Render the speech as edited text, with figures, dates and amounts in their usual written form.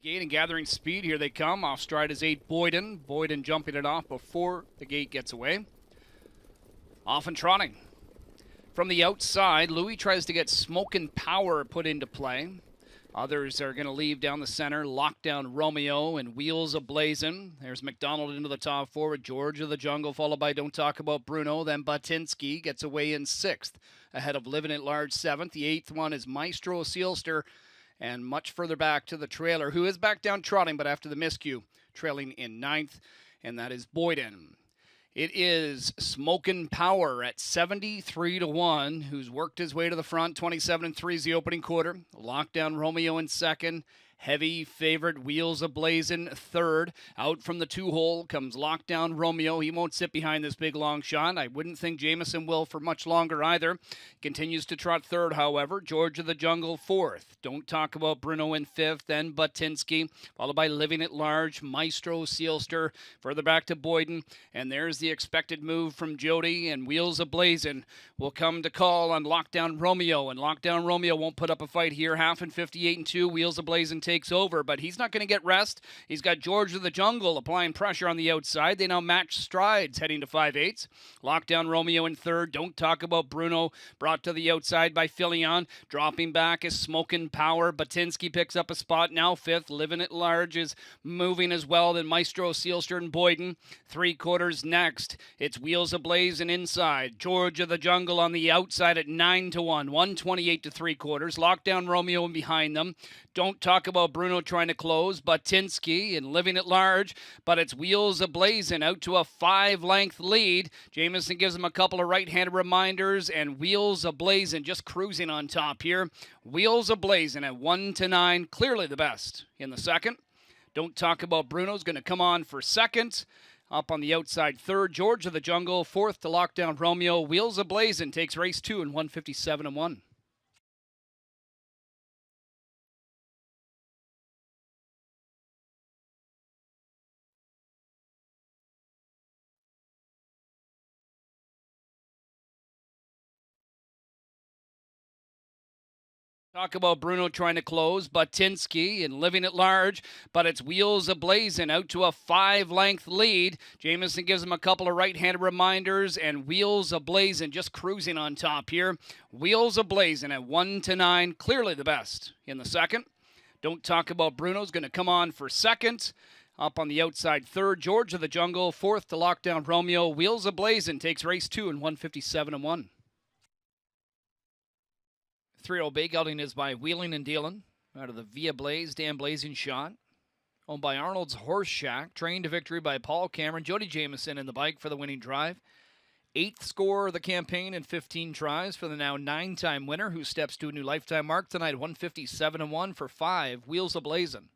Gate and gathering speed. Here they come. Off stride is 8 Boyden. Boyden jumping it off before the gate gets away. Off and trotting. From the outside, Louis tries to get Smokin' Power put into play. Others are going to leave down the center. Lockdown Romeo and Wheels A-Blazin'. There's McDonald into the top forward. George of the Jungle, followed by Don't Talk About Bruno. Then Batinsky gets away in 6th, ahead of Living at Large 7th. The 8th one is Maestro Sealster. And much further back to the trailer, who is back down trotting, but after the miscue, trailing in 9th, and that is Boyden. It is Smokin' Power at 73-1, who's worked his way to the front. 27-3 is the opening quarter. Lockdown Romeo in 2nd. Heavy favorite Wheels A-Blazin' 3rd. Out from the 2-hole comes Lockdown Romeo. He won't sit behind this big long shot. I wouldn't think Jameson will for much longer either. Continues to trot 3rd, however. George of the Jungle 4th. Don't Talk About Bruno in 5th. Then Batinsky, followed by Living at Large, Maestro Sealster. Further back to Boyden. And there's the expected move from Jody. And Wheels A-Blazin' will come to call on Lockdown Romeo. And Lockdown Romeo won't put up a fight here. Half and 58-2. Wheels A-Blazin' takes over, but he's not going to get rest. He's got George of the Jungle applying pressure on the outside. They now match strides, heading to 5/8. Lockdown Romeo in 3rd. Don't Talk About Bruno, brought to the outside by Filion. Dropping back is Smokin' Power. Batinsky picks up a spot, now 5th. Living at Large is moving as well. Then Maestro, Sealster, and Boyden. 3/4 next. It's Wheels A-Blazin' inside. George of the Jungle on the outside at 9-1. 128 to 3/4. Lockdown Romeo in behind them. Don't Talk About Bruno trying to close. Batinsky and Living at Large, but it's Wheels A-Blazin' out to a 5-length lead. Jameson gives him a couple of right-handed reminders, and Wheels A-Blazin' just cruising on top here. Wheels A-Blazin' at 1-9, clearly the best in the 2nd. Don't Talk About Bruno's going to come on for 2nd. Up on the outside 3rd, George of the Jungle, 4th to Lockdown Romeo. Wheels A-Blazin' takes race 2 in 157-1. Talk About Bruno trying to close. Batinsky and Living at Large, but it's Wheels A-Blazin' out to a 5-length lead. Jameson gives him a couple of right-handed reminders, and Wheels A-Blazin' just cruising on top here. Wheels A-Blazin' at 1-9, clearly the best in the 2nd. Don't Talk About Bruno's going to come on for 2nd. Up on the outside 3rd, George of the Jungle, 4th to Lockdown Romeo. Wheels A-Blazin' takes race 2 in 157-1. 3-0 big outing is by Wheeling and Dealing out of the Via Blaze, Dan Blazing shot. Owned by Arnold's Horse Shack. Trained to victory by Paul Cameron. Jody Jameson in the bike for the winning drive. 8th score of the campaign in 15 tries for the now 9-time winner, who steps to a new lifetime mark tonight, 157-1 for 5. Wheels A-Blazin'.